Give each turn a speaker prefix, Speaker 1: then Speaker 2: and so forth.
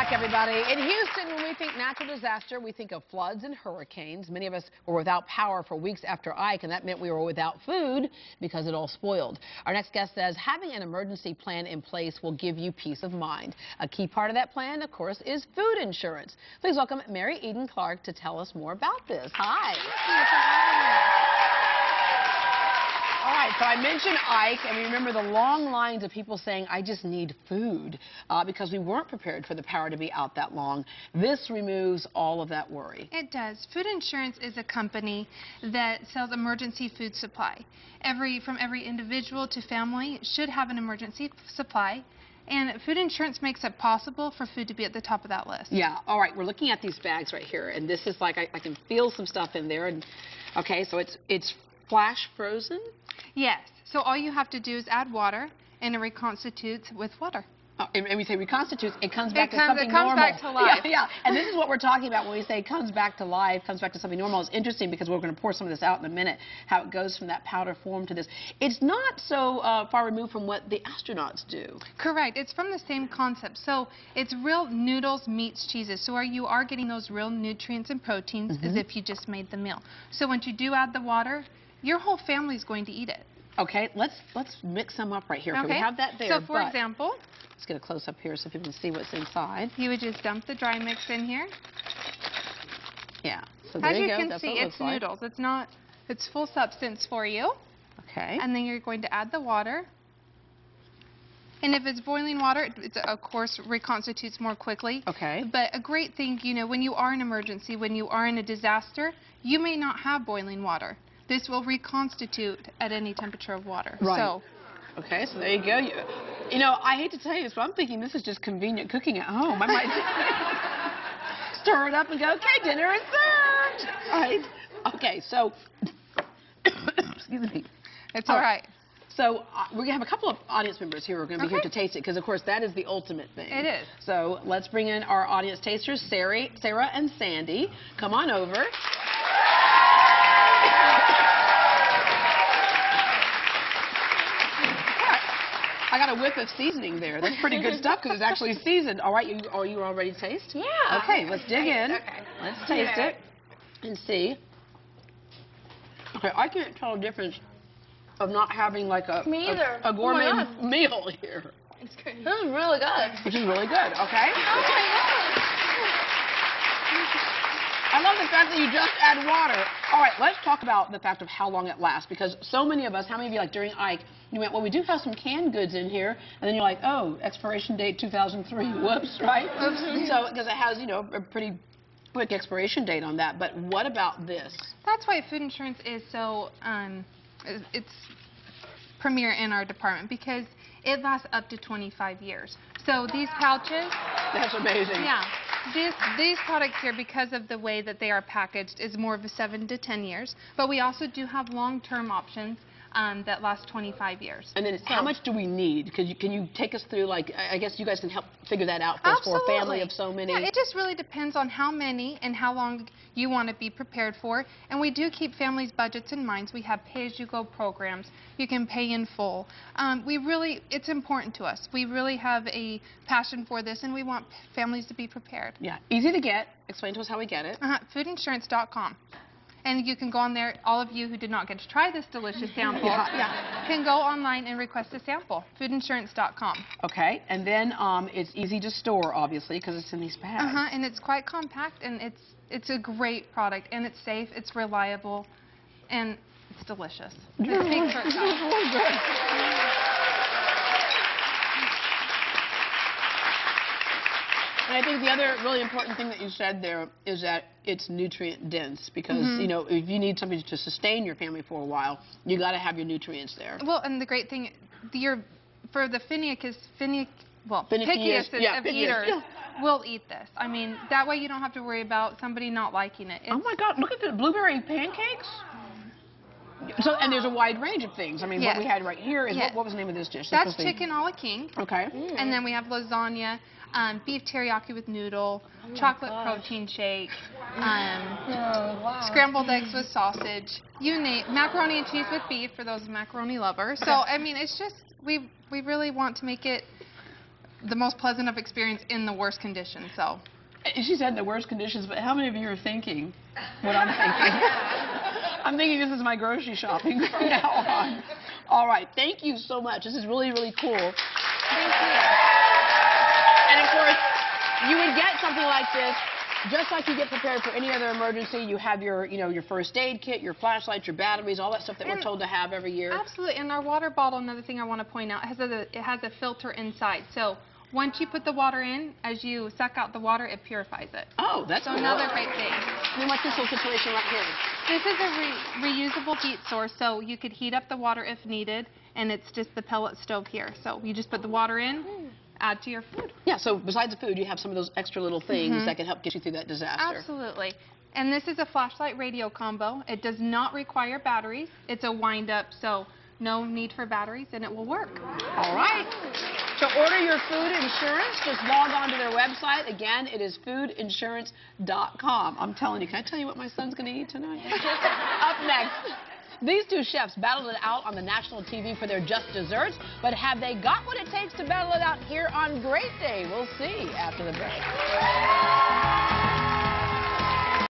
Speaker 1: back, everybody. In Houston, when we think natural disaster, we think of floods and hurricanes. Many of us were without power for weeks after Ike, and that meant we were without food because it all spoiled. Our next guest says having an emergency plan in place will give you peace of mind. A key part of that plan, of course, is food insurance. Please welcome Mary Eden Clark to tell us more about this. Hi.
Speaker 2: Thank you for having me.
Speaker 1: All right, so I mentioned Ike, and we remember the long lines of people saying, I just need food, because we weren't prepared for the power to be out that long. This removes all of that worry.
Speaker 2: It does. Food Insurance is a company that sells emergency food supply. From every individual to family should have an emergency supply. And Food Insurance makes it possible for food to be at the top of that list.
Speaker 1: Yeah, all right, we're looking at these bags right here, and this is like, I can feel some stuff in there. And okay, so it's flash frozen?
Speaker 2: Yes. So all you have to do is add water, and it reconstitutes with water.
Speaker 1: Oh, and we say reconstitutes, it comes back to something
Speaker 2: normal. It comes back to life.
Speaker 1: Yeah, and this is what we're talking about when we say comes back to life, comes back to something normal. It's interesting because we're going to pour some of this out in a minute, how it goes from that powder form to this. It's not so far removed from what the astronauts do.
Speaker 2: Correct. It's from the same concept. So it's real noodles, meats, cheeses. So you are getting those real nutrients and proteins as if you just made the meal. So once you do add the water, your whole family is going to eat it.
Speaker 1: Okay, let's mix some up right here.
Speaker 2: Okay.
Speaker 1: We have that there.
Speaker 2: So for example,
Speaker 1: let's get a close up here so people can see what's inside.
Speaker 2: You would just dump the dry mix in here.
Speaker 1: Yeah. So there you go.
Speaker 2: As you can see, it's noodles. It's full substance for you.
Speaker 1: Okay.
Speaker 2: And then you're going to add the water. And if it's boiling water, it of course reconstitutes more quickly.
Speaker 1: Okay.
Speaker 2: But a great thing, you know, when you are in an emergency, when you are in a disaster, you may not have boiling water. This will reconstitute at any temperature of water.
Speaker 1: Right.
Speaker 2: So,
Speaker 1: okay, so there you go. You know, I hate to tell you this, but I'm thinking this is just convenient cooking at home. I might stir it up and go, okay, dinner is served. All right. Okay, so, excuse me.
Speaker 2: It's all right.
Speaker 1: So we're going to have a couple of audience members here who are going to be here to taste it, because, of course, that is the ultimate thing.
Speaker 2: It is.
Speaker 1: So let's bring in our audience tasters, Sarah and Sandy. Come on over. I got a whiff of seasoning there. That's pretty good stuff because it's actually seasoned. All right, are you all ready to taste?
Speaker 2: Yeah.
Speaker 1: Okay, let's dig in.
Speaker 2: Okay.
Speaker 1: Let's taste it and see. Okay, I can't tell the difference of not having like a gourmet meal here.
Speaker 2: It's good.
Speaker 3: This is really good.
Speaker 1: Which is really good, okay? I love the fact that you just add water. All right, let's talk about the fact of how long it lasts, because so many of us, how many of you, like during Ike, you went, well, we do have some canned goods in here, and then you're like, oh, expiration date 2003, whoops, right? So, because it has, you know, a pretty quick expiration date on that, but what about this?
Speaker 2: That's why Food Insurance is so, it's premier in our department, because it lasts up to 25 years. So these pouches.
Speaker 1: That's amazing.
Speaker 2: Yeah. These products here, because of the way that they are packaged, is more of a 7 to 10 years. But we also do have long-term options that last 25 years.
Speaker 1: And then how much do we need? Can you take us through, like, I guess you guys can help figure that out for us, for a family of so many.
Speaker 2: Yeah, it just really depends on how many and how long you want to be prepared for. And we do keep families' budgets in mind. We have pay-as-you-go programs. You can pay in full. It's important to us. We really have a passion for this, and we want families to be prepared.
Speaker 1: Yeah, easy to get. Explain to us how we get it.
Speaker 2: Foodinsurance.com. And you can go on there. All of you who did not get to try this delicious sample can go online and request a sample. Foodinsurance.com.
Speaker 1: Okay, and then it's easy to store, obviously, because it's in these bags.
Speaker 2: And it's quite compact, and it's a great product, and it's safe, it's reliable, and it's delicious. It speaks for itself.
Speaker 1: And I think the other really important thing that you said there is that it's nutrient dense, because you know, if you need something to sustain your family for a while, you got to have your nutrients there.
Speaker 2: Well, and the great thing, for the pickiest of eaters will eat this. I mean, that way you don't have to worry about somebody not liking it.
Speaker 1: Oh my God! Look at the blueberry pancakes. So, and there's a wide range of things. I mean, what we had right here is what was the name of this dish?
Speaker 2: That's chicken a la king.
Speaker 1: Okay.
Speaker 2: And then we have lasagna, beef teriyaki with noodle, chocolate protein shake, scrambled eggs with sausage, you name, macaroni and cheese with beef for those macaroni lovers. So I mean, it's just we really want to make it the most pleasant of experience in the worst conditions. So.
Speaker 3: She said the worst conditions, but how many of you are thinking what I'm thinking? I'm thinking this is my grocery shopping from now on. All right, thank you so much. This is really, really cool.
Speaker 2: Thank you.
Speaker 1: And of course, you would get something like this, just like you get prepared for any other emergency. You have your, your first aid kit, your flashlights, your batteries, all that stuff that we're told to have every year.
Speaker 2: Absolutely. And our water bottle, another thing I want to point out, it has a filter inside. So once you put the water in, as you suck out the water, it purifies it.
Speaker 3: Oh, that's
Speaker 2: so
Speaker 3: cool.
Speaker 2: another great thing.
Speaker 1: I mean, what's this little situation right here?
Speaker 2: This is a reusable heat source, so you could heat up the water if needed, and it's just the pellet stove here. So you just put the water in, add to your food.
Speaker 1: Yeah, so besides the food, you have some of those extra little things that can help get you through that disaster.
Speaker 2: Absolutely. And this is a flashlight radio combo. It does not require batteries. It's a wind-up, so no need for batteries, and it will work.
Speaker 1: All right. To order your food insurance, just log on to their website. Again, it is foodinsurance.com. I'm telling you, can I tell you what my son's going to eat tonight? Up next, these two chefs battled it out on the national TV for their Just Desserts, but have they got what it takes to battle it out here on Great Day? We'll see after the break.